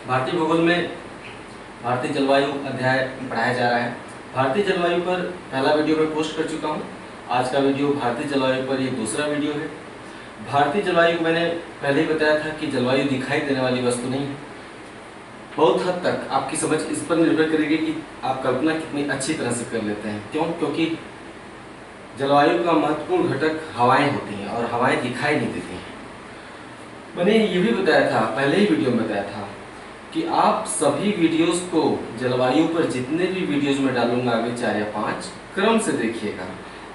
भारतीय भूगोल में भारतीय जलवायु अध्याय पढ़ाया जा रहा है। भारतीय जलवायु पर पहला वीडियो मैं पोस्ट कर चुका हूँ। आज का वीडियो भारतीय जलवायु पर ये दूसरा वीडियो है। भारतीय जलवायु को मैंने पहले ही बताया था कि जलवायु दिखाई देने वाली वस्तु नहीं है। बहुत हद तक आपकी समझ इस पर निर्भर करेगी कि आप कल्पना कितनी अच्छी तरह से कर लेते हैं। क्यों? क्योंकि जलवायु का महत्वपूर्ण घटक हवाएं होती हैं और हवाएं दिखाई नहीं देती हैं। मैंने ये भी बताया था, पहले ही वीडियो में बताया था कि आप सभी वीडियोस को जलवायु पर जितने भी वीडियोस में डालूंगा आगे 4 या 5 क्रम से देखिएगा।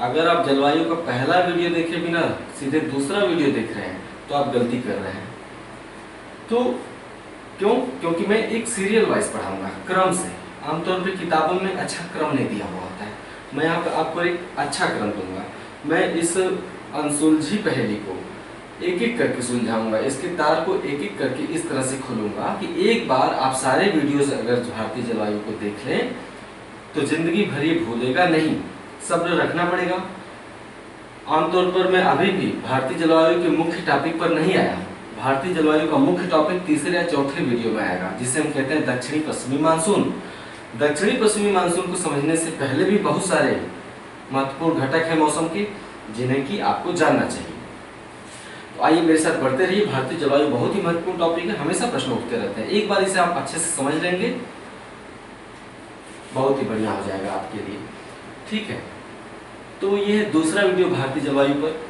अगर आप जलवायु का पहला वीडियो देखे बिना सीधे दूसरा वीडियो देख रहे हैं तो आप गलती कर रहे हैं। तो क्यों? क्योंकि मैं एक सीरियल वाइज पढ़ाऊंगा, क्रम से। आमतौर पर किताबों में अच्छा क्रम नहीं दिया हुआ होता है। मैं यहाँ पर आपको एक अच्छा क्रम दूंगा। मैं इस अनसुलझी पहेली को एक एक करके सुलझाऊंगा, इसके तार को एक एक करके इस तरह से खोलूंगा कि एक बार आप सारे वीडियोस अगर भारतीय जलवायु को देख लें तो जिंदगी भर ये भूलेगा नहीं। सब्र रखना पड़ेगा। आमतौर पर मैं अभी भी भारतीय जलवायु के मुख्य टॉपिक पर नहीं आया हूँ। भारतीय जलवायु का मुख्य टॉपिक तीसरे या चौथे वीडियो में आएगा, जिसे हम कहते हैं दक्षिणी पश्चिमी मानसून। दक्षिणी पश्चिमी मानसून को समझने से पहले भी बहुत सारे महत्वपूर्ण घटक हैं मौसम के, जिन्हें कि आपको जानना चाहिए। तो आइए मेरे साथ बढ़ते रहिए। भारतीय जलवायु बहुत ही महत्वपूर्ण टॉपिक है, हमेशा प्रश्न उठते रहते हैं। एक बार इसे आप अच्छे से समझ लेंगे, बहुत ही बढ़िया हो जाएगा आपके लिए। ठीक है, तो ये है दूसरा वीडियो भारतीय जलवायु पर।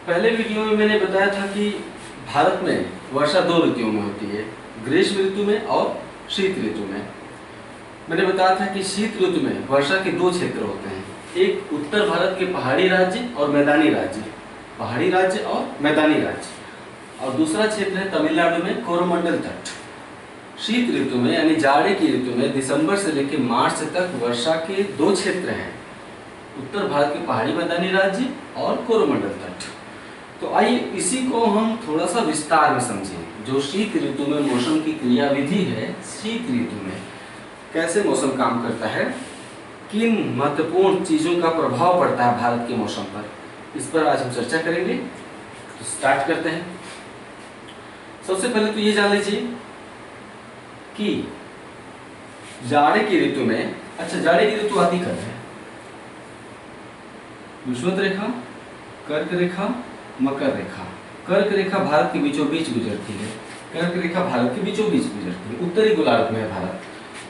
पहले वीडियो में मैंने बताया था कि भारत में वर्षा 2 ऋतुओं में होती है, ग्रीष्म ऋतु में और शीत ऋतु में। मैंने बताया था कि शीत ऋतु में वर्षा के 2 क्षेत्र होते हैं, एक उत्तर भारत के पहाड़ी राज्य और मैदानी राज्य, पहाड़ी राज्य और मैदानी राज्य, और दूसरा क्षेत्र है तमिलनाडु में कोरोमंडल तट। शीत ऋतु में यानी जाड़े की ऋतु में दिसंबर से लेकर मार्च तक वर्षा के 2 क्षेत्र हैं, उत्तर भारत के पहाड़ी मैदानी राज्य और कोरोमंडल तट। तो आइए इसी को हम थोड़ा सा विस्तार में समझें। जो शीत ऋतु में मौसम की क्रियाविधि है, शीत ऋतु में कैसे मौसम काम करता है, किन महत्वपूर्ण चीजों का प्रभाव पड़ता है भारत के मौसम पर, इस पर आज हम चर्चा करेंगे। तो स्टार्ट करते हैं। सबसे पहले तो ये जान लीजिए कि जाड़े की ऋतु में, अच्छा जाड़े की ऋतु आती कब है? विषुवत रेखा, कर्क रेखा, मकर रेखा। कर्क रेखा भारत के बीचों बीच गुजरती है, कर्क रेखा भारत के बीचों बीच गुजरती है, उत्तरी गोलार्ध में है भारत।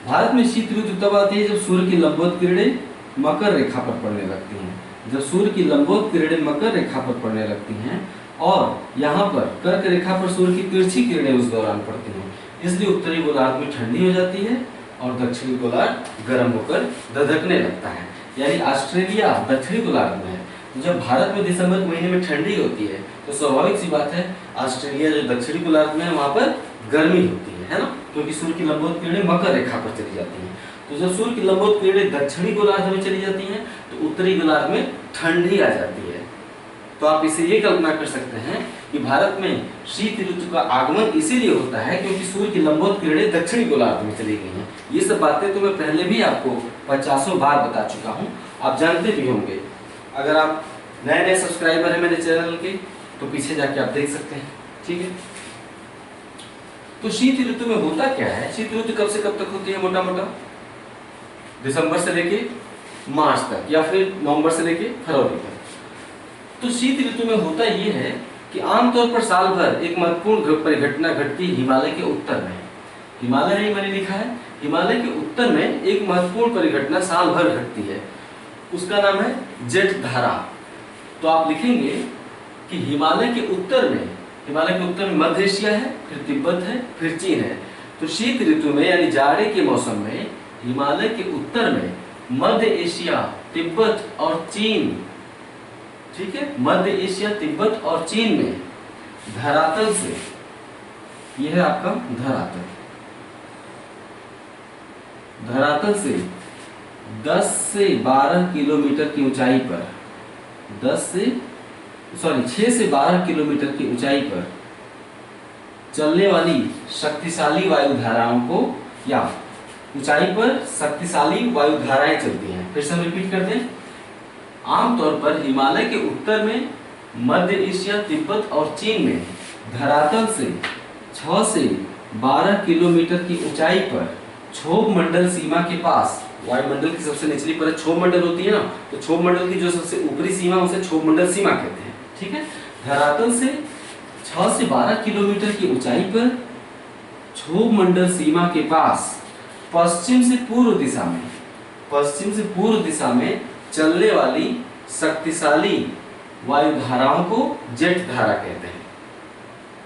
भारत में शीत ऋतु तब आती है जब सूर्य की लंबवत किरणें मकर रेखा पर पड़ने लगती हैं, जब सूर्य की लंबवत किरणें मकर रेखा पर पड़ने लगती हैं और यहाँ पर कर्क रेखा पर सूर्य की तिरछी किरणें उस दौरान पड़ती हैं। इसलिए उत्तरी गोलार्ध में ठंडी हो जाती है और दक्षिणी गोलार्ध गर्म होकर धधकने लगता है। यानी ऑस्ट्रेलिया दक्षिणी गोलार्ध में है। जब भारत में दिसंबर के महीने में ठंडी होती है तो स्वाभाविक सी बात है ऑस्ट्रेलिया जो दक्षिणी गोलार्ध में है वहां पर गर्मी होती है ना, क्योंकि सूर्य की लंबवत किरणें मकर रेखा पर चली जाती हैं। तो जब सूर्य की लंबवत किरणें दक्षिणी गोलार्ध में चली जाती हैं तो उत्तरी गोलार्ध में ठंडी आ जाती है। तो आप इसे ये कल्पना कर सकते हैं कि भारत में शीत ऋतु का आगमन इसीलिए होता है क्योंकि सूर्य की लंबवत किरणें दक्षिणी गोलार्ध में चली गई हैं। ये सब बातें तो मैं पहले भी आपको 50 बार बता चुका हूँ, आप जानते भी होंगे। अगर आप नए सब्सक्राइबर हैं मेरे चैनल के तो पीछे जाके आप देख सकते हैं। ठीक है, तो शीत ऋतु में होता क्या है? शीत ऋतु कब से कब तक होती है? मोटा मोटा दिसंबर से लेके मार्च तक या फिर नवंबर से लेके फरवरी तक। तो शीत ऋतु में होता ये है कि आमतौर पर साल भर एक महत्वपूर्ण परिघटना घटती है हिमालय के उत्तर में। हिमालय नहीं मैंने लिखा है, हिमालय के उत्तर में एक महत्वपूर्ण परिघटना साल भर घटती है, उसका नाम है जेठ धारा। तो आप लिखेंगे कि हिमालय के उत्तर में मध्य एशिया है, फिर तिब्बत है, फिर चीन है। तो शीत ऋतु में यानी जाड़े के मौसम में हिमालय के उत्तर में मध्य एशिया, तिब्बत और चीन, ठीक है, मध्य एशिया, तिब्बत और चीन में धरातल से, यह है आपका धरातल से 10 से 12 किलोमीटर की ऊंचाई पर 6 से 12 किलोमीटर की ऊंचाई पर चलने वाली शक्तिशाली वायुधाराओं को, या ऊंचाई पर शक्तिशाली वायुधाराएं चलती हैं। फिर से हम रिपीट करते हैं। आमतौर पर हिमालय के उत्तर में, मध्य एशिया, तिब्बत और चीन में धरातल से 6 से 12 किलोमीटर की ऊंचाई पर क्षोभ मंडल सीमा के पास, वायुमंडल की सबसे निचली परत क्षोभ मंडल होती है ना, तो क्षोभ मंडल की जो सबसे ऊपरी सीमा उसे क्षोभ मंडल सीमा कहते हैं। ठीक है, धरातल से 6 से 12 किलोमीटर की ऊंचाई पर क्षोभ मंडल सीमा के पास पश्चिम से पूर्व दिशा में चलने वाली शक्तिशाली वायु धाराओं को जेट धारा कहते हैं।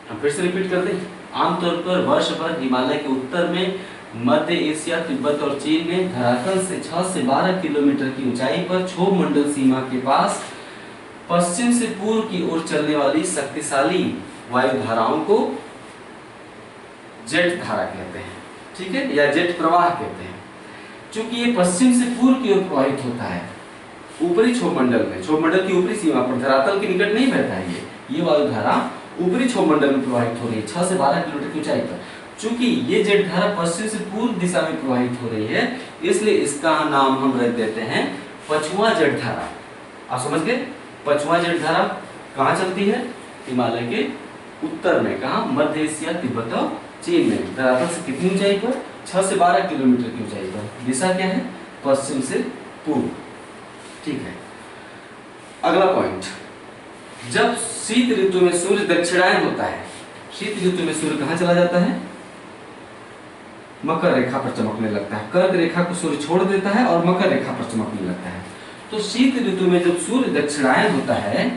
हम फिर से रिपीट करते हैं। आमतौर पर वर्ष भर हिमालय के उत्तर में, मध्य एशिया, तिब्बत और चीन में धरातल से 6 से 12 किलोमीटर की ऊंचाई पर क्षोभ मंडल सीमा के पास पश्चिम से पूर्व की ओर चलने वाली शक्तिशाली वायु धाराओं को जेट धारा कहते हैं। ठीक है, या जेट प्रवाह कहते हैं। चूंकि ये पश्चिम से पूर्व की ओर प्रवाहित होता है, ऊपरी क्षोभ मंडल में, क्षोभ मंडल की ऊपरी सीमा पर, धरातल के निकट नहीं बहता है ये वायु धारा ऊपरी क्षोभ मंडल में प्रवाहित हो रही है 6 से 12 किलोमीटर की ऊंचाई पर। चूंकि ये जेट धारा पश्चिम से पूर्व दिशा में प्रवाहित हो रही है, इसलिए इसका नाम हम रख देते हैं पछुआ जेट धारा। आप समझ गए? पछुआ जेट धारा कहाँ चलती है? हिमालय के उत्तर में। कहाँ? मध्य एशिया, तिब्बत और चीन में। धरातल से कितनी ऊंचाई पर? 6 से 12 किलोमीटर की ऊंचाई पर। दिशा क्या है? पश्चिम से पूर्व। ठीक है, अगला पॉइंट, जब शीत ऋतु में सूर्य दक्षिणायन होता है, शीत ऋतु में सूर्य कहाँ चला जाता है? मकर रेखा पर चमकने लगता है। कर्क रेखा को सूर्य छोड़ देता है और मकर रेखा पर चमकने लगता है। तो शीत ऋतु में जब सूर्य दक्षिणायन होता है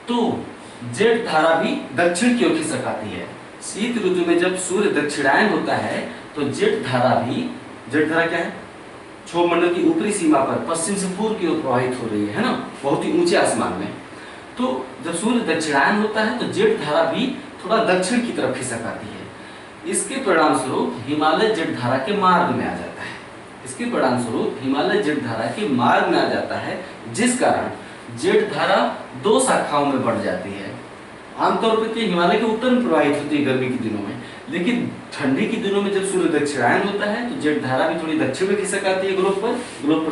तो जेट धारा भी दक्षिण की ओर खिसक आती है। शीत ऋतु में जब सूर्य दक्षिणायन होता है तो जेट धारा क्या है? क्षोभ मंडल की ऊपरी सीमा पर पश्चिम से पूर्व की ओर प्रवाहित हो रही है ना, बहुत ही ऊंचे आसमान में। तो जब सूर्य दक्षिणायन होता है तो जेट धारा भी थोड़ा दक्षिण की तरफ खिसक आती है। इसके परिणाम स्वरूप हिमालय जेट धारा के मार्ग में आ जाता है। जिस कारण जेट धारा 2 शाखाओं में बढ़ जाती है। आमतौर पर हिमालय के उत्तर में प्रवाहित होती है गर्मी के दिनों में, लेकिन ठंडी के दिनों में जब सूर्य दक्षिणायन होता है तो जेट धारा भी थोड़ी दक्षिण में खिसक आती है, ग्लोब पर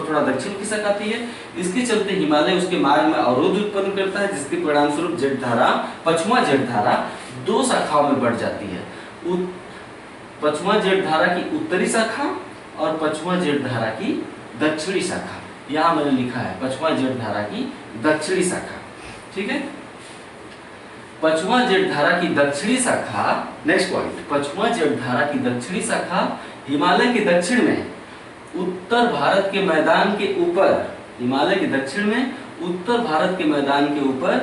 थोड़ा दक्षिण खिसक आती है। इसके चलते हिमालय उसके मार्ग में अवरोध उत्पन्न करता है, जिसके परिणाम स्वरूप जेट धारा, पछुआ जेट धारा 2 शाखाओं में बढ़ जाती है। पछुआ जेट धारा की उत्तरी शाखा और पछुआ जेट धारा की दक्षिणी शाखा। यहाँ मैंने लिखा है पछुआ जेट धारा की दक्षिणी शाखा। ठीक है, पछुआ जेट धारा की दक्षिणी शाखा, नेक्स्ट पॉइंट, पछुआ जेट धारा की दक्षिणी शाखा हिमालय के दक्षिण में उत्तर भारत के मैदान के ऊपर, हिमालय के दक्षिण में उत्तर भारत के मैदान के ऊपर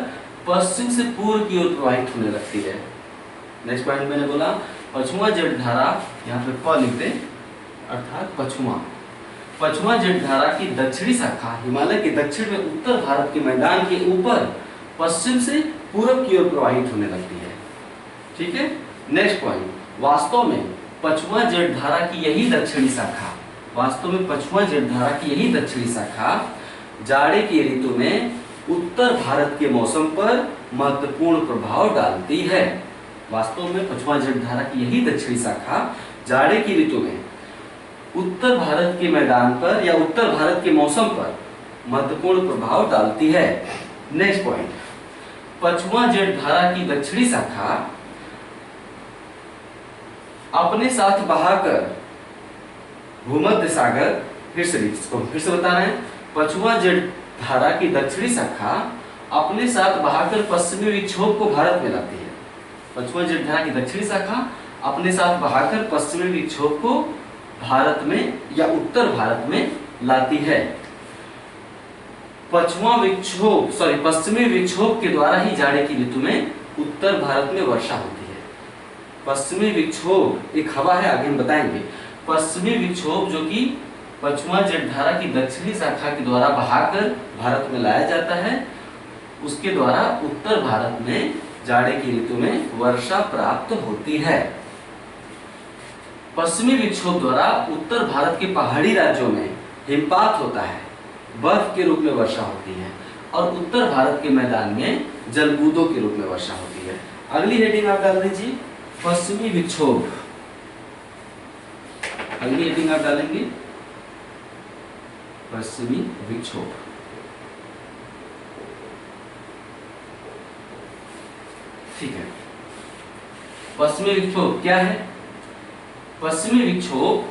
पश्चिम से पूर्व की ओर प्रवाहित होने लगती है। नेक्स्ट पॉइंट मैंने बोला पछुआ जेट धारा, यहाँ पे प लिख दे, अर्थात पछुआ जेट धारा की दक्षिणी शाखा हिमालय के दक्षिण में उत्तर भारत के मैदान के ऊपर पश्चिम से पूर्व की ओर प्रवाहित होने लगती है। ठीक है, नेक्स्ट पॉइंट, वास्तव में पछुआ जेट धारा की यही दक्षिणी शाखा जाड़े की ऋतु में उत्तर भारत के मौसम पर महत्वपूर्ण प्रभाव डालती है। वास्तव में पछुआ जेट धारा की यही दक्षिणी शाखा जाड़े की ऋतु में उत्तर भारत के मैदान पर या उत्तर भारत के मौसम पर महत्वपूर्ण प्रभाव डालती है। नेक्स्ट पॉइंट, पछुआ जेट धारा की दक्षिणी शाखा अपने साथ बहाकर भूमध्य सागर, फिर से बता रहे हैं, पछुआ जेट धारा की दक्षिणी शाखा अपने साथ बहाकर पश्चिमी विक्षोभ को भारत में लाती है। पछुआ जेट धारा की दक्षिणी शाखा अपने साथ बहाकर पश्चिमी विक्षोभ को भारत में या उत्तर भारत में लाती है। पश्चिमी विक्षोभ के द्वारा ही जाड़े की ऋतु में उत्तर भारत में वर्षा होती है। पश्चिमी विक्षोभ एक हवा है, आगे हम बताएंगे। पश्चिमी विक्षोभ जो कि पछुआ जेट धारा की दक्षिणी शाखा के द्वारा बहाकर भारत में लाया जाता है, उसके द्वारा उत्तर भारत में जाड़े की ऋतु में वर्षा प्राप्त होती है। पश्चिमी विक्षोभ द्वारा उत्तर भारत के पहाड़ी राज्यों में हिमपात होता है, बर्फ के रूप में वर्षा होती है, और उत्तर भारत के मैदान में जलबूदों के रूप में वर्षा होती है। अगली हेडिंग आप डाल दीजिए, पश्चिमी विक्षोभ। अगली हेडिंग आप डालेंगे पश्चिमी विक्षोभ। ठीक है, पश्चिमी विक्षोभ क्या है? पश्चिमी विक्षोभ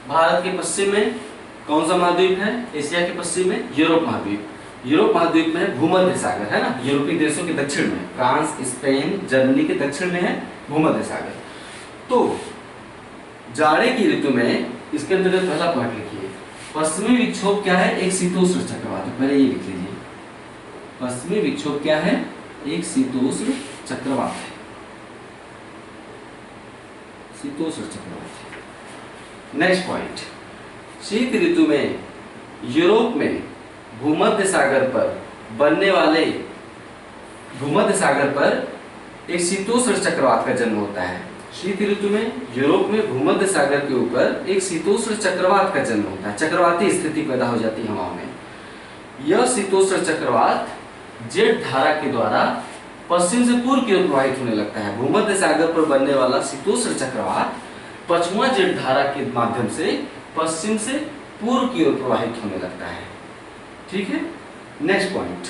भारत के पश्चिम में कौन सा महाद्वीप है? एशिया के पश्चिम में यूरोप महाद्वीप। यूरोप महाद्वीप में भूमध्य सागर है ना, यूरोपीय देशों के दक्षिण में, फ्रांस, स्पेन, जर्मनी के दक्षिण में है भूमध्य सागर। तो जाड़े की ऋतु में इसके अंतर्गत पहला पॉइंट लिखिए, पश्चिमी विक्षोभ क्या है? एक शीतोष्ण चक्रवात। पहले ये लिख लीजिए, पश्चिमी विक्षोभ क्या है? एक शीतोष्ण चक्रवात है, शीतोष्ण चक्रवात है। नेक्स्ट पॉइंट, शीत ऋतु में यूरोप में भूमध्य सागर पर बनने वाले, भूमध्य सागर पर एक शीतोष्ण चक्रवात का जन्म होता है। शीत ऋतु में यूरोप में भूमध्य सागर के ऊपर एक शीतोष्ण चक्रवात का जन्म होता है, चक्रवाती स्थिति पैदा हो जाती है हवाओं में। यह शीतोष्ण चक्रवात जेट धारा के द्वारा पश्चिम से पूर्व की ओर प्रवाहित होने लगता है। भूमध्य सागर पर बनने वाला शीतोष्ण चक्रवात पश्चिमा जेट धारा के माध्यम से पश्चिम से पूर्व की ओर प्रवाहित होने लगता है। ठीक है, नेक्स्ट पॉइंट,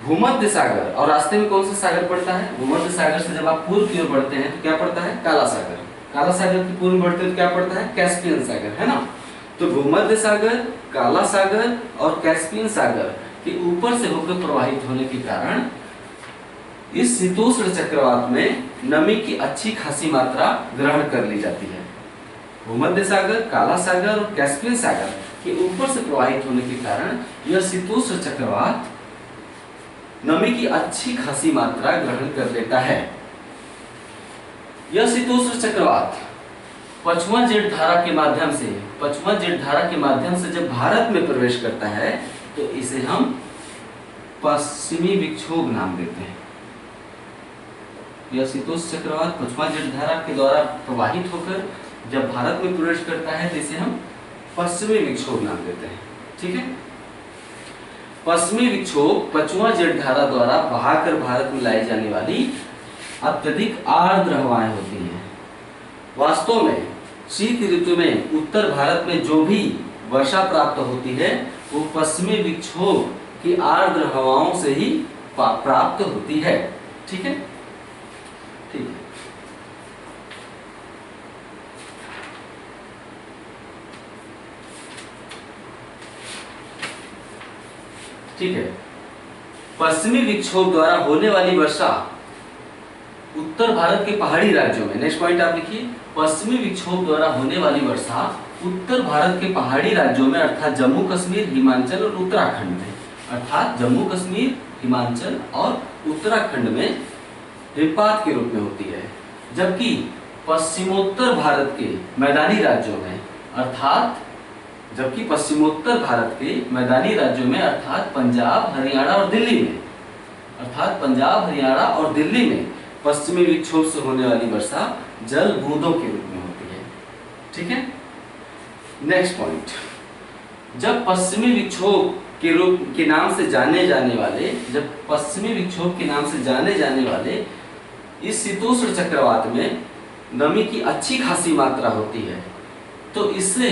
भूमध्य सागर और रास्ते में कौन सा सागर पड़ता है? भूमध्य सागर से जब आप पूर्व की ओर बढ़ते हैं तो क्या पड़ता है? काला सागर। काला सागर की पूर्व बढ़ते हैं तो क्या पड़ता है? कैस्पियन सागर, है ना। तो भूमध्य सागर, काला सागर और कैस्पियन सागर के ऊपर से होकर प्रवाहित होने के कारण इस शीतोष्ण चक्रवात में नमी की अच्छी खासी मात्रा ग्रहण कर ली जाती है। भूमध्य सागर, काला सागर और कैस्पियन सागर के ऊपर से प्रवाहित होने के कारण यह शीतोष्ण चक्रवात नमी की अच्छी खासी मात्रा ग्रहण कर लेता है। यह शीतोष्ण चक्रवात पश्चिमा जेट धारा के माध्यम से, पश्चिमा जेट धारा के माध्यम से जब भारत में प्रवेश करता है तो इसे हम पश्चिमी विक्षोभ नाम देते हैं। यह शीतोष्ण चक्रवात पश्चिमा जेट धारा के द्वारा प्रवाहित होकर जब भारत में प्रवेश करता है तो इसे हम पश्चिमी विक्षोभ नाम देते हैं। ठीक है, पश्चिमी विक्षोभ पश्चिमा जेट धारा द्वारा बहाकर भारत में लाई जाने वाली अत्यधिक आर्द्र हवाएं होती हैं। वास्तव में शीत ऋतु में उत्तर भारत में जो भी वर्षा प्राप्त होती है वो पश्चिमी विक्षोभ की आर्द्र हवाओं से ही प्राप्त होती है। ठीक है, ठीक है। ठीक है, पश्चिमी विक्षोभ द्वारा होने वाली वर्षा उत्तर भारत के पहाड़ी राज्यों में, नेक्स्ट पॉइंट आप लिखिए, पश्चिमी विक्षोभ द्वारा होने वाली वर्षा उत्तर भारत के पहाड़ी राज्यों में अर्थात जम्मू कश्मीर, हिमाचल और उत्तराखंड में, अर्थात जम्मू कश्मीर, हिमाचल और उत्तराखंड में हिमपात के रूप में होती है। जबकि पश्चिमोत्तर भारत के मैदानी राज्यों में अर्थात जबकि पश्चिमोत्तर भारत के मैदानी राज्यों में अर्थात पंजाब, हरियाणा और दिल्ली में, अर्थात पंजाब, हरियाणा और दिल्ली में पश्चिमी विक्षोभ से होने वाली वर्षा जल बूंदों के रूप में होती है। ठीक है, नेक्स्ट पॉइंट, जब पश्चिमी विक्षोभ के रूप के नाम से जाने जाने वाले, जब पश्चिमी विक्षोभ के नाम से जाने जाने वाले इस शीतोष्ण चक्रवात में नमी की अच्छी खासी मात्रा होती है तो इससे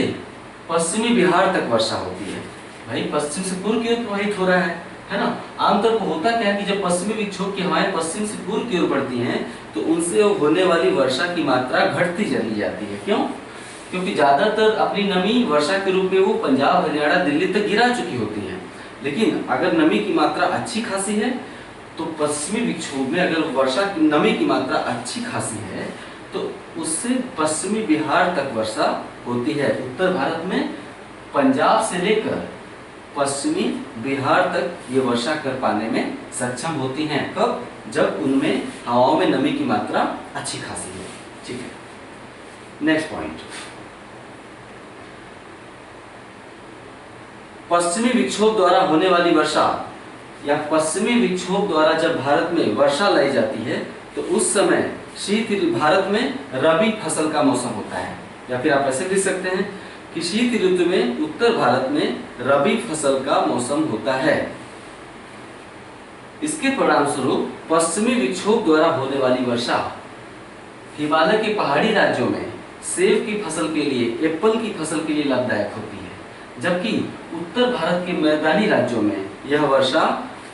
पश्चिमी बिहार तक वर्षा होती है। भाई पश्चिम से पूर्व की ओर प्रवाहित हो रहा है ना। आमतौर पर होता क्या है कि जब पश्चिमी विक्षोभ की हवाएं पश्चिम से पूर्व की ओर बढ़ती हैं तो उनसे होने वाली वर्षा की मात्रा घटती चली जाती है। क्यों? क्योंकि ज्यादातर अपनी नमी वर्षा के रूप में वो पंजाब, हरियाणा, दिल्ली तक गिरा चुकी होती है। लेकिन अगर नमी की मात्रा अच्छी खासी है तो पश्चिमी विक्षोभ में अगर वर्षा की नमी की मात्रा अच्छी खासी है तो उससे पश्चिमी बिहार तक वर्षा होती है। उत्तर भारत में पंजाब से लेकर पश्चिमी बिहार तक ये वर्षा कर पाने में सक्षम होती हैं। कब? जब उनमें हवाओं में नमी की मात्रा अच्छी खासी है। ठीक है, नेक्स्ट पॉइंट, पश्चिमी विक्षोभ द्वारा होने वाली वर्षा या पश्चिमी विक्षोभ द्वारा जब भारत में वर्षा लाई जाती है तो उस समय शीत भारत में रबी फसल का मौसम होता है। या फिर आप ऐसे लिख सकते हैं कि शीत ऋतु में उत्तर भारत में रबी फसल का मौसम होता है। इसके परिणाम स्वरूप पश्चिमी विक्षोभ द्वारा होने वाली वर्षा हिमालय के पहाड़ी राज्यों में सेब की फसल के लिए, एप्पल की फसल के लिए लाभदायक होती है। जबकि उत्तर भारत के मैदानी राज्यों में यह वर्षा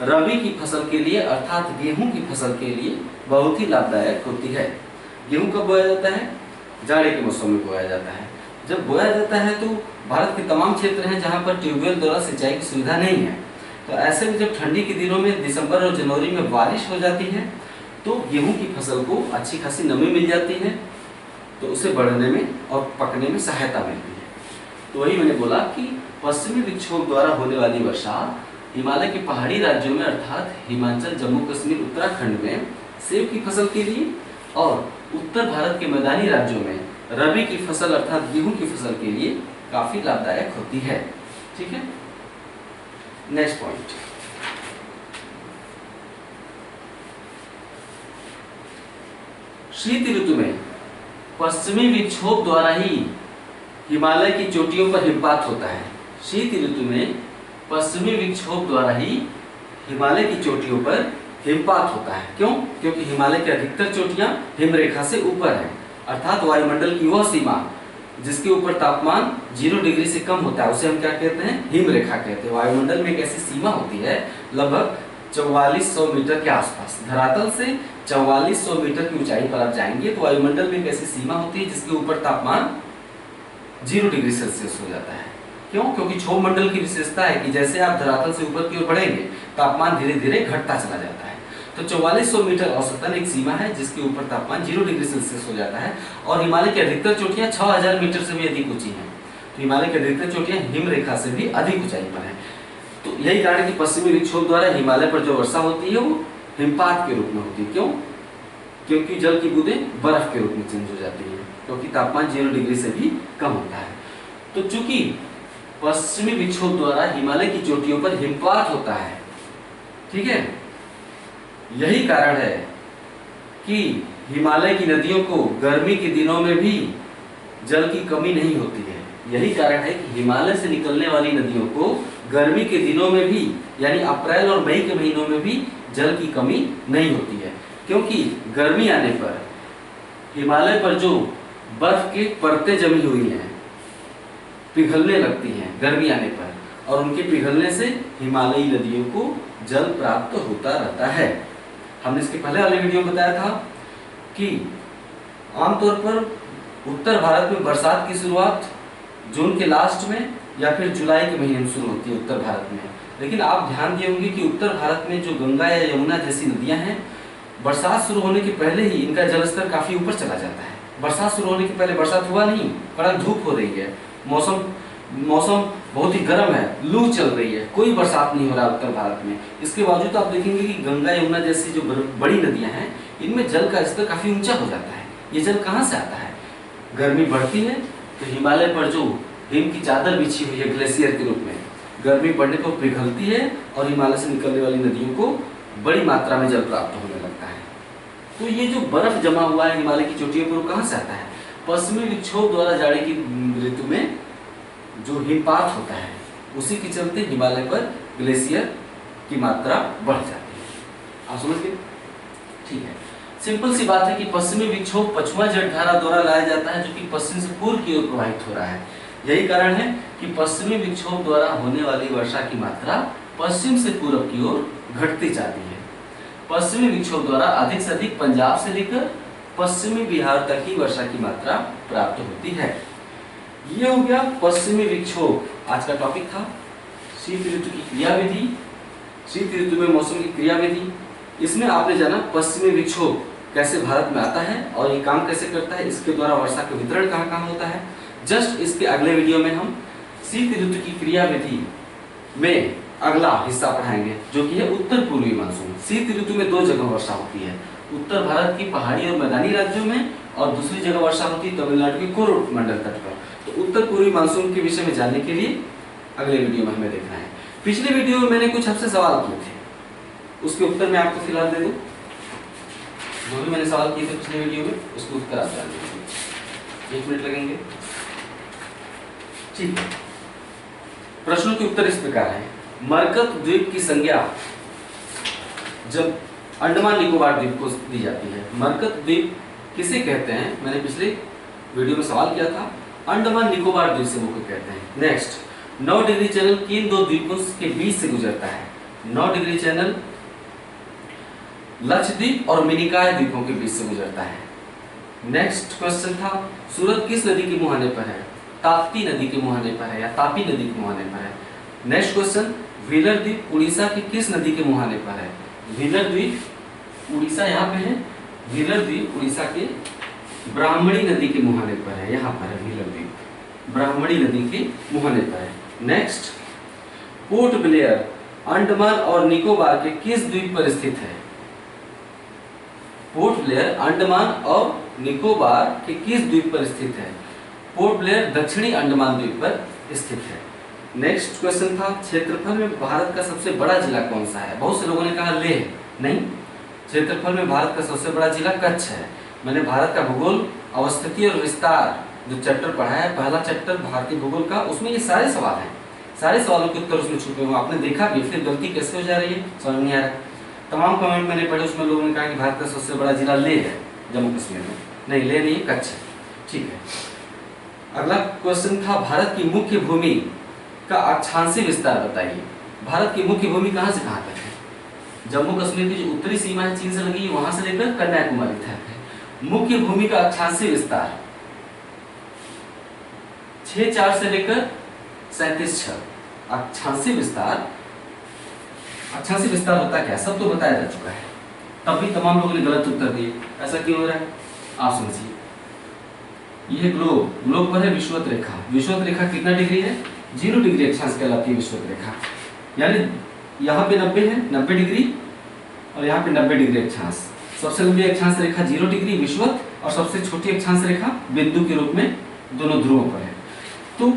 रबी की फसल के लिए अर्थात गेहूं की फसल के लिए बहुत ही लाभदायक होती है। गेहूं कब बोया जाता है? जाड़े के मौसम में बोया जाता है। जब बोया जाता है तो भारत के तमाम क्षेत्र हैं जहां पर ट्यूबवेल द्वारा सिंचाई की सुविधा नहीं है, तो ऐसे में जब ठंडी के दिनों में दिसंबर और जनवरी में बारिश हो जाती है तो गेहूं की फसल को अच्छी खासी नमी मिल जाती है, तो उसे बढ़ने में और पकने में सहायता मिलती है। तो वही मैंने बोला कि पश्चिमी विक्षोभ द्वारा होने वाली वर्षा हिमालय के पहाड़ी राज्यों में अर्थात हिमाचल, जम्मू कश्मीर, उत्तराखंड में सेब की फसल के लिए और उत्तर भारत के मैदानी राज्यों में रबी की फसल अर्थात गेहूं की फसल के लिए काफी लाभदायक होती है। ठीक है, नेक्स्ट पॉइंट, शीत ऋतु में पश्चिमी विक्षोभ द्वारा ही हिमालय की चोटियों पर हिमपात होता है। शीत ऋतु में पश्चिमी विक्षोभ द्वारा ही हिमालय की चोटियों पर हिमपात होता है। क्यों? क्योंकि हिमालय की अधिकतर चोटियां हिमरेखा से ऊपर है, अर्थात वायुमंडल की वह सीमा जिसके ऊपर तापमान 0 डिग्री से कम होता है उसे हम क्या कहते हैं? हिमरेखा कहते हैं। वायुमंडल में एक ऐसी सीमा होती है लगभग 4400 मीटर के आसपास, धरातल से 4400 मीटर की ऊंचाई पर आप जाएंगे तो वायुमंडल में एक ऐसी सीमा होती है जिसके ऊपर तापमान 0 डिग्री सेल्सियस हो जाता है। क्यों? क्योंकि क्षोभ मंडल की विशेषता है कि जैसे आप धरातल से ऊपर की ओर बढ़ेंगे तापमान धीरे धीरे घटता चला जाता है। तो 4400 मीटर औसतन एक सीमा है जिसके ऊपर तापमान 0 डिग्री सेल्सियस हो जाता है और हिमालय की अधिकतर चोटियां 6000 मीटर से भी अधिक ऊंची हैं। तो हिमालय की अधिकतर चोटियां हिमरेखा से भी अधिक ऊंचाई पर है। तो यही कारण है कि पश्चिमी विक्षोभ द्वारा हिमालय पर जो वर्षा होती है वो हिमपात के रूप में होती है। क्यों? क्योंकि जल की बूंदें बर्फ के रूप में चेंज हो जाती है, क्योंकि तापमान 0 डिग्री से भी कम होता है। तो चूंकि पश्चिमी विक्षोभ द्वारा हिमालय की चोटियों पर हिमपात होता है, ठीक है, यही कारण है कि हिमालय की नदियों को गर्मी के दिनों में भी जल की कमी नहीं होती है। यही कारण है कि हिमालय से निकलने वाली नदियों को गर्मी के दिनों में भी यानी अप्रैल और मई के महीनों में भी जल की कमी नहीं होती है, क्योंकि गर्मी आने पर हिमालय पर जो बर्फ की परतें जमी हुई हैं पिघलने लगती हैं गर्मी आने पर, और उनके पिघलने से हिमालयी नदियों को जल प्राप्त होता रहता है। हमने इसके पहले वाले वीडियो में बताया था कि आमतौर पर उत्तर भारत में बरसात की शुरुआत जून के लास्ट में या फिर जुलाई के महीने में शुरू होती है उत्तर भारत में। लेकिन आप ध्यान दिए होंगे कि उत्तर भारत में जो गंगा या यमुना जैसी नदियां हैं, बरसात शुरू होने के पहले ही इनका जलस्तर काफी ऊपर चला जाता है। बरसात शुरू होने के पहले बरसात हुआ नहीं, कड़क धूप हो रही है, मौसम बहुत ही गर्म है, लू चल रही है, कोई बरसात नहीं हो रहा उत्तर भारत में। इसके बावजूद आप देखेंगे कि गंगा यमुना जैसी जो बड़ी नदियां हैं इनमें जल का स्तर काफी ऊंचा हो जाता है। ये जल कहाँ से आता है? गर्मी बढ़ती है तो हिमालय पर जो हिम की चादर बिछी हुई है ग्लेशियर के रूप में, गर्मी बढ़ने पर पिघलती है और हिमालय से निकलने वाली नदियों को बड़ी मात्रा में जल प्राप्त होने लगता है। तो ये जो बर्फ जमा हुआ है हिमालय की चोटियों पर, वो कहाँ से आता है? पश्चिमी विक्षोभ द्वारा जाड़े की ऋतु में जो हिमपात होता है उसी के चलते हिमालय पर ग्लेशियर की मात्रा बढ़ जाती है। आप समझ गए? ठीक है, सिंपल सी बात है कि पश्चिमी विक्षोभ पछुआ जलधारा द्वारा लाया जाता है जो कि पश्चिम से पूर्व की ओर प्रवाहित हो रहा है। यही कारण है कि पश्चिमी विक्षोभ द्वारा होने वाली वर्षा की मात्रा पश्चिम से पूर्व की ओर घटती जाती है। पश्चिमी विक्षोभ द्वारा अधिक से अधिक पंजाब से लेकर पश्चिमी बिहार तक की वर्षा की मात्रा प्राप्त होती है। ये हो गया पश्चिमी विक्षोभ। आज का टॉपिक था शीत ऋतु की क्रियाविधि, शीत ऋतु में मौसम की क्रियाविधि। इसमें आपने जाना पश्चिमी विक्षोभ कैसे भारत में आता है और ये काम कैसे करता है, इसके द्वारा वर्षा का वितरण कहाँ कहाँ होता है। जस्ट इसके अगले वीडियो में हम शीत ऋतु की क्रियाविधि में अगला हिस्सा पढ़ाएंगे जो कि है उत्तर पूर्वी मानसून। शीत ऋतु में 2 जगह वर्षा होती है, उत्तर भारत की पहाड़ी और मैदानी राज्यों में, और दूसरी जगह वर्षा होती है तमिलनाडु के कोरोट मंडल तट पर। तो उत्तर पूर्वी मानसून के विषय में जानने के लिए अगले वीडियो में हमें देखना है। पिछले वीडियो में मैंने कुछ आपसे सवाल किए थे, उसके उत्तर मैं आपको फिलहाल दे दूं। जो भी मैंने सवाल किए थे पिछले वीडियो में उसके उत्तर आप जान लीजिए, 1 मिनट लगेंगे। ठीक है, प्रश्नों के उत्तर इस प्रकार है। मरकत द्वीप की संज्ञा जब अंडमान निकोबार द्वीप को दी जाती है। मरकत द्वीप किसे कहते हैं? मैंने पिछले वीडियो में सवाल किया था, अंडमान निकोबार द्वीप समूह को कहते हैं। नेक्स्ट, 9 डिग्री चैनल किन 2 द्वीपों के बीच से गुजरता है? 9 डिग्री चैनल लक्षद्वीप और मिनिकॉय द्वीपों के बीच से गुजरता है। नेक्स्ट क्वेश्चन था, सूरत किस नदी के मुहाने पर है? ताप्ती नदी के मुहाने पर है या तापी नदी के मुहाने पर है। नेक्स्ट क्वेश्चन, व्हीलर द्वीप उड़ीसा की किस नदी के मुहाने पर है? व्हीलर द्वीप उड़ीसा यहाँ पे है, व्हीलर द्वीप उड़ीसा के ब्राह्मणी नदी के मुहाने पर है, यहाँ पर है व्हीलर द्वीप ब्राह्मणी नदी के मुहाने पर है। नेक्स्ट, पोर्ट ब्लेयर अंडमान और निकोबार के किस द्वीप पर स्थित है? पोर्ट ब्लेयर अंडमान और निकोबार के किस द्वीप पर स्थित है? पोर्ट ब्लेयर दक्षिणी अंडमान द्वीप पर स्थित है। नेक्स्ट क्वेश्चन था, क्षेत्रफल में भारत का सबसे बड़ा जिला कौन सा है? बहुत से लोगों ने कहा लेह, नहीं, क्षेत्रफल में भारत का सबसे बड़ा जिला कच्छ है। मैंने भारत का भूगोल, अवस्थिति और विस्तार जो चैप्टर पढ़ा है, पहला चैप्टर भारतीय भूगोल का, उसमें ये सारे सवाल हैं, सारे सवालों के उत्तर उसमें छुपे हुए। आपने देखा भी, फिर गलती कैसे हो जा रही है समझ नहीं आ रहा। तमाम कमेंट मैंने पढ़े, उसमें लोगों ने कहा कि भारत का सबसे बड़ा जिला लेह है जम्मू कश्मीर में, नहीं लेह नहीं, कच्छ है। ठीक है, अगला क्वेश्चन था, भारत की मुख्य भूमि का अक्षांशीय विस्तार बताइए। भारत की मुख्य भूमि कहाँ से कहाँ तक है? जम्मू कश्मीर की जो उत्तरी सीमा है चीन से लगी, वहां से लेकर कन्याकुमारी तक है। मुख्य भूमि का अक्षांशीय विस्तार 6.4 से लेकर 37.6। अक्षांशीय विस्तार, अक्षांशीय विस्तार होता क्या, सब तो बताया जा चुका है, तब भी तमाम लोगों ने गलत उत्तर दिए। ऐसा क्यों हो रहा है आप समझिए। यह ग्लोब, ग्लोब पर है विषुवत रेखा। विषुवत रेखा कितना डिग्री है? 0 डिग्री अक्षांश कहलाती है विषुवत रेखा। यानी यहाँ पे 90 है, 90 डिग्री, और यहाँ पे 90 डिग्री अक्षांश। सबसे लंबी अक्षांश रेखा 0 डिग्री विषुवत, और सबसे छोटी अक्षांश रेखा बिंदु के रूप में दोनों ध्रुवों पर है। तो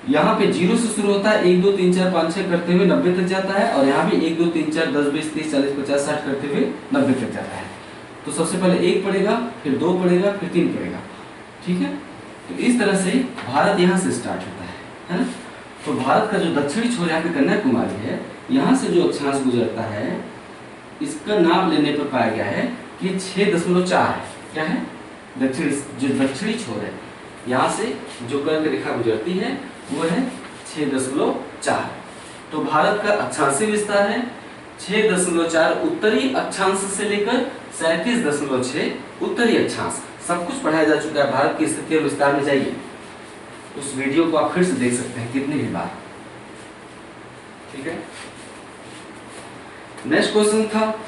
यहाँ पे 0 से शुरू होता है, 1 2 3 4 5 6 करते हुए 90 तक जाता है, और यहाँ भी 1 2 3 4 10 20 30 40 50 60 करते हुए 90 तक जाता है। तो सबसे पहले 1 पड़ेगा, फिर 2 पड़ेगा, फिर 3 पड़ेगा। ठीक है, तो इस तरह से भारत यहाँ से स्टार्ट होता है ना। तो भारत का जो दक्षिणी छोर यहाँ पे कन्याकुमारी है, यहाँ से जो अक्षांश गुजरता है, इसका नाम लेने पर पाया गया है कि 6.4 है। क्या है? दक्षिणी, जो दक्षिणी छोर है, यहाँ से जो कर्क रेखा गुजरती है वो है 6.4। तो भारत का अक्षांशीय विस्तार है 6.4 उत्तरी अक्षांश से लेकर 37.6 उत्तरी अक्षांश। सब कुछ पढ़ाया जा चुका है। भारत की स्थिति और विस्तार में जाइए, उस वीडियो को आप फिर से देख सकते हैं कितनी भी बार। ठीक है, नेक्स्ट क्वेश्चन था,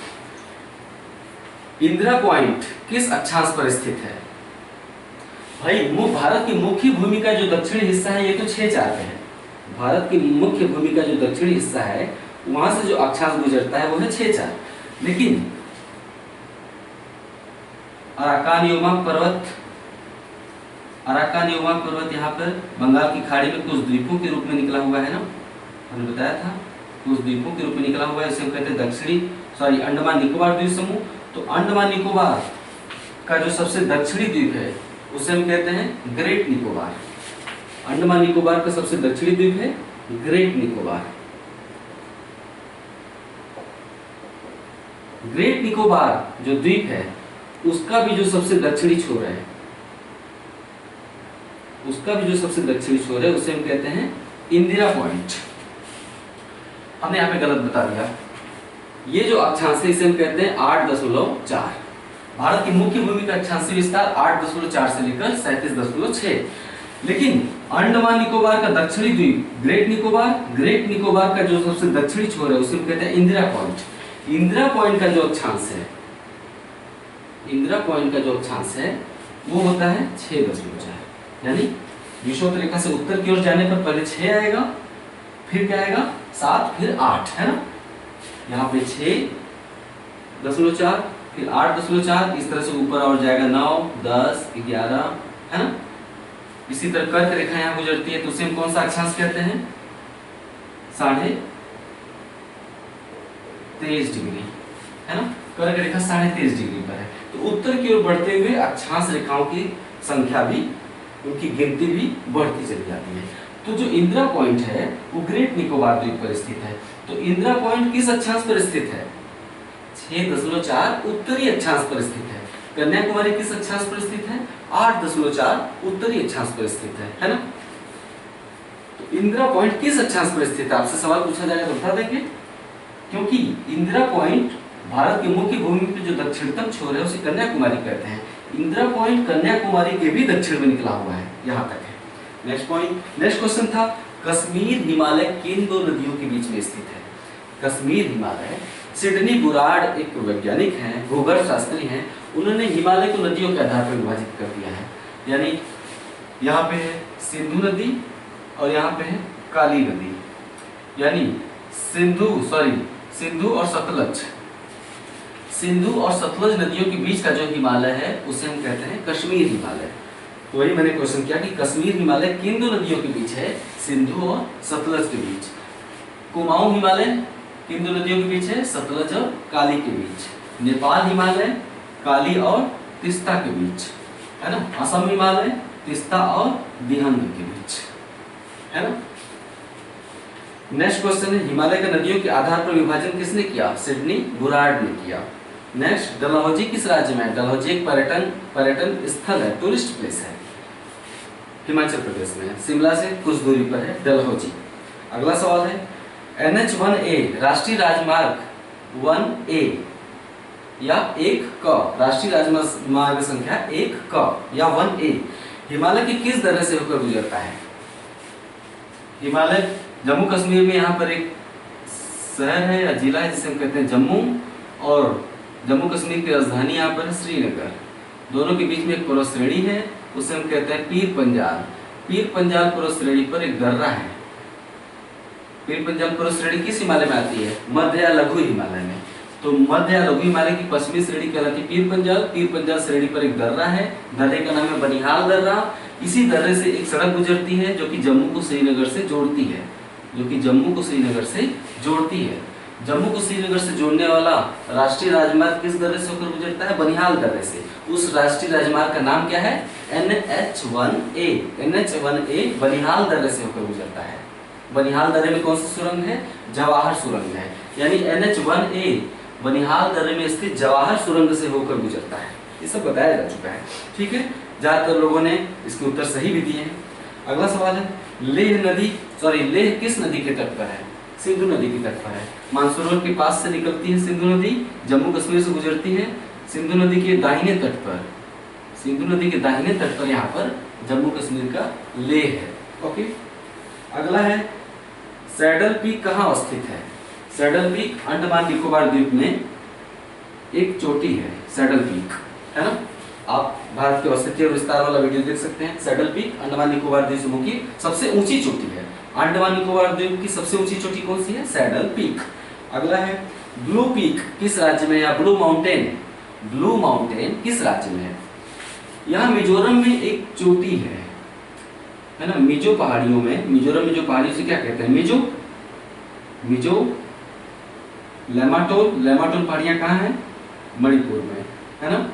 इंदिरा पॉइंट किस अक्षांश पर स्थित है? भाई भारत की मुख्य भूमि का जो दक्षिणी हिस्सा है ये तो 6.4 पे है। भारत की मुख्य भूमि का जो दक्षिणी हिस्सा है वहां से जो अक्षांश गुजरता है वो है 6.4। लेकिन अराकान योमा पर्वत यहाँ पर बंगाल की खाड़ी में कुछ द्वीपों के रूप में निकला हुआ है ना, हमने बताया था, कुछ द्वीपों के रूप में निकला हुआ है। इसे हम कहते हैं अंडमान निकोबार द्वीप समूह। तो अंडमान निकोबार का जो सबसे दक्षिणी द्वीप है उसे हम कहते हैं ग्रेट निकोबार। अंडमान निकोबार का सबसे दक्षिणी द्वीप है ग्रेट निकोबार। ग्रेट निकोबार जो द्वीप है उसका भी जो सबसे दक्षिणी छोर है, उसे हम कहते हैं इंदिरा पॉइंट। हमने यहाँ पे गलत बता दिया। ये जो अक्षांश है इसे हम कहते हैं 8.4। भारत की मुख्य भूमि का अक्षांशीय विस्तार 8.4 से लेकर 37.6। लेकिन अंडमान निकोबार का दक्षिणी द्वीप ग्रेट निकोबार का जो सबसे दक्षिणी छोर है उसे हम कहते हैं इंदिरा पॉइंट। इंदिरा पॉइंट का जो अक्षांश है वो होता है 6.4। यानी विषुवत रेखा से उत्तर की ओर जाने पर पहले 6 आएगा, फिर क्या आएगा 7, फिर 8, है ना। यहाँ पे 6.4, फिर 8.4, इस तरह से ऊपर और जाएगा 9, 10, 11, है ना। इसी तरह कर्क रेखा यहाँ गुजरती है तो उसे हम कौन सा अक्षांश कहते हैं? 23.5 डिग्री, है ना। कर्क रेखा 23.5 डिग्री पर है। तो उत्तर की ओर बढ़ते हुए अक्षांश रेखाओं की संख्या भी, उनकी गिनती भी बढ़ती चली जाती है। तो जो इंदिरा पॉइंट है वो ग्रेट निकोबार द्वीप पर स्थित है। तो इंदिरा पॉइंट किस अक्षांश पर स्थित है? 6.4 उत्तरी अक्षांश पर स्थित है। कन्याकुमारी किस अक्षांश पर स्थित है? 8.4 उत्तरी अक्षांश पर स्थित है ना। तो इंदिरा पॉइंट किस अक्षांश पर स्थित है? आपसे सवाल पूछा जाएगा तो बता देंगे। क्योंकि इंदिरा पॉइंट भारत के मुख्य भूमि पे जो दक्षिणतम छोर है उसे कन्याकुमारी कहते हैं। इंदिरा पॉइंट कन्याकुमारी के भी दक्षिण में निकला हुआ है, यहाँ तक है। नेक्स्ट पॉइंट, नेक्स्ट क्वेश्चन था कश्मीर हिमालय किन दो नदियों के बीच में स्थित है? कश्मीर हिमालय, सिडनी बुराड़ एक वैज्ञानिक हैं, भूगर्भ शास्त्री हैं, उन्होंने हिमालय को नदियों के आधार पर विभाजित कर दिया है। यानी यहाँ पे है सिंधु नदी और यहाँ पे है काली नदी, यानी सिंधु और सतलज, सिंधु और सतलज नदियों के बीच का जो हिमालय है उसे हम कहते हैं कश्मीर हिमालय। तो वही मैंने क्वेश्चन किया कि कश्मीर हिमालय किन दो नदियों के बीच है? सिंधु और सतलज के बीच। कुमाऊं हिमालय किन दो नदियों के बीच है? सतलज और काली के बीच। नेपाल हिमालय काली और तीस्ता के बीच, है ना। असम हिमालय तीस्ता और दिहंग के बीच, है ना। नेक्स्ट क्वेश्चन है हिमालय का नदियों के आधार पर विभाजन किसने किया? सिडनी बुराड़ ने किया। नेक्स्ट, डलहौजी किस राज्य में है? डलहौजी एक पर्यटन स्थल है, टूरिस्ट प्लेस है, हिमाचल प्रदेश में है। शिमला से कुछ दूरी पर है डलहौजी। अगला सवाल है NH1A राष्ट्रीय राजमार्ग 1A या 1K, राष्ट्रीय राजमार्ग संख्या 1K या 1A हिमालय की किस दर्रे से होकर गुजरता है? हिमालय जम्मू कश्मीर में यहाँ पर एक शहर है या जिला है जिसे हम कहते हैं जम्मू, और जम्मू कश्मीर की राजधानी यहाँ पर है श्रीनगर। दोनों के बीच में एक पर्वत श्रेणी है, उसे हम कहते हैं पीर पंजाल। पीर पंजाल पर्वत श्रेणी पर एक दर्रा है। पीर पंजाल पर्वत श्रेणी किस हिमालय में आती है? मध्य या लघु हिमालय में। तो मध्य या लघु हिमालय की पश्चिमी श्रेणी कहलाती है पीर पंजाल। पीर पंजाल श्रेणी पर एक दर्रा है, दर्रे का नाम है बनिहाल दर्रा। इसी दर्रे से एक सड़क गुजरती है जो कि जम्मू को श्रीनगर से जोड़ती है, जम्मू को श्रीनगर से जोड़ने वाला राष्ट्रीय राजमार्ग किस दर्रे से होकर गुजरता है? बनिहाल दर्रे से। उस राष्ट्रीय राजमार्ग का नाम क्या है? NH1A। NH1A बनिहाल दर्रे से होकर गुजरता है। बनिहाल दर्रे में कौन सी सुरंग है? जवाहर सुरंग है। यानी NH1A बनिहाल दर्रे में स्थित जवाहर सुरंग से होकर गुजरता है। ये सब बताया जा चुका है, ठीक है। ज्यादातर लोगों ने इसके उत्तर सही भी दिए हैं। अगला सवाल है लेह किस नदी के तट पर है? सिंधु नदी के तट पर है। मानसरोवर के पास से निकलती है सिंधु नदी, जम्मू कश्मीर से गुजरती है। सिंधु नदी के दाहिने तट पर यहाँ पर जम्मू कश्मीर का लेह है। ओके, अगला है सैडल पीक कहाँ अवस्थित है? सैडल पीक अंडमान निकोबार द्वीप में एक चोटी है, सैडल पीक, है ना। आप भारत की स्थिति और विस्तार वाला वीडियो देख सकते हैं। सैडल पीक अंडमान निकोबार द्वीप समूह की सबसे ऊंची चोटी है। अंडमान निकोबार द्वीप की सबसे ऊंची चोटी कौन सी है? Saddle peak. अगला है ब्लू पीक किस राज्य में, या ब्लू माउंटेन किस राज्य में है? यहाँ मिजोरम में एक चोटी है ना। मिजो पहाड़ियों में, मिजोरम में जो पहाड़ियों से क्या कहते हैं? मिजो लेमाटोल पहाड़ियां कहाँ हैं? मणिपुर में, है ना।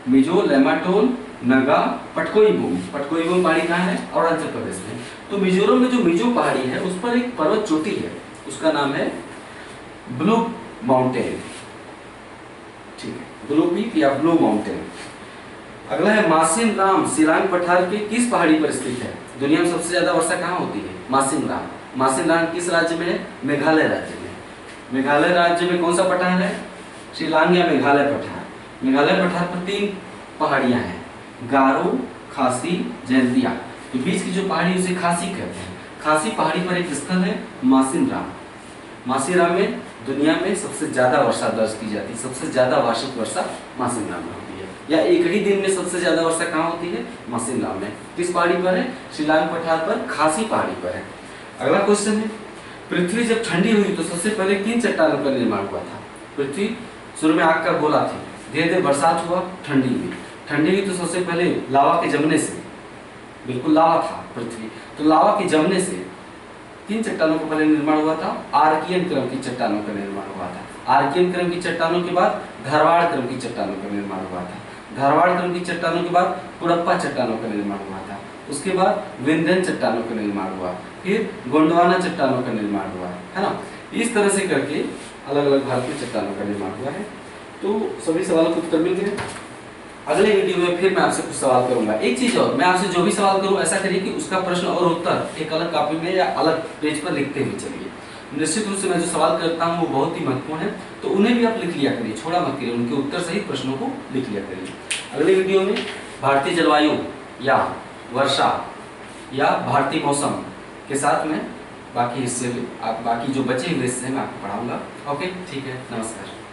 मिजो, लेमाटोल, नगा, पटकोईबोम पहाड़ी कहाँ है? अरुणाचल प्रदेश में। तो मिजोरम में जो मिजो पहाड़ी है उस पर एक पर्वत चोटी है, उसका नाम है ब्लू माउंटेन, ठीक है, ब्लू पीक या ब्लू माउंटेन। अगला है मासिन राम सिलांग पठार के किस पहाड़ी पर स्थित है? दुनिया में सबसे ज्यादा वर्षा कहाँ होती है? मासिन राम किस राज्य में है? मेघालय राज्य में। मेघालय राज्य में कौन सा पठार है? शिलांग या मेघालय पठार। मेघालय पठार पर 3 पहाड़ियां हैं, गारो, खासी, जयंतिया। तो बीच की जो पहाड़ी उसे खासी कहते हैं। खासी पहाड़ी पर एक स्थल है मासिन राम में दुनिया में सबसे ज्यादा वर्षा दर्ज की जाती है। सबसे ज्यादा वार्षिक वर्षा मासिन राम में होती है, या एक ही दिन में सबसे ज्यादा वर्षा कहाँ होती है? मासिन राम में। किस पहाड़ी पर है? शिलांग पठार पर, खासी पहाड़ी पर है। अगला क्वेश्चन है पृथ्वी जब ठंडी हुई तो सबसे पहले किन चट्टानों का निर्माण हुआ था? पृथ्वी शुरू में आग का गोला थी, धीरे धीरे बरसात हुआ, ठंडी हुई तो सबसे पहले लावा के जमने से, बिल्कुल लावा था पृथ्वी, तो लावा के जमने से किन चट्टानों का पहले निर्माण हुआ था? आर्कियन क्रम की चट्टानों का निर्माण हुआ था। आर्कियन क्रम की चट्टानों के बाद धारवाड़ क्रम की चट्टानों का निर्माण हुआ था। धारवाड़ क्रम की चट्टानों के बाद कुड़प्पा चट्टानों का निर्माण हुआ था। उसके बाद विंध्यन चट्टानों का निर्माण हुआ, फिर गोंडवाना चट्टानों का निर्माण हुआ, है ना। इस तरह से करके अलग अलग भारत में चट्टानों का निर्माण हुआ है। तो सभी सवालों के उत्तर मिल गए। अगले वीडियो में फिर मैं आपसे कुछ सवाल करूंगा। एक चीज और, मैं आपसे जो भी सवाल करूं ऐसा करिए कि उसका प्रश्न और उत्तर एक अलग कॉपी में या अलग पेज पर लिखते हुए चलिए। निश्चित रूप से मैं जो सवाल करता हूँ वो बहुत ही महत्वपूर्ण है, तो उन्हें भी आप लिख लिया करिए, छोड़ा मत करिए, उनके उत्तर सहित प्रश्नों को लिख लिया करिए। अगले वीडियो में भारतीय जलवायु या वर्षा या भारतीय मौसम के साथ में बाकी हिस्से, बाकी जो बचे हुए हिस्से मैं आपको पढ़ाऊंगा। ओके, ठीक है, नमस्कार।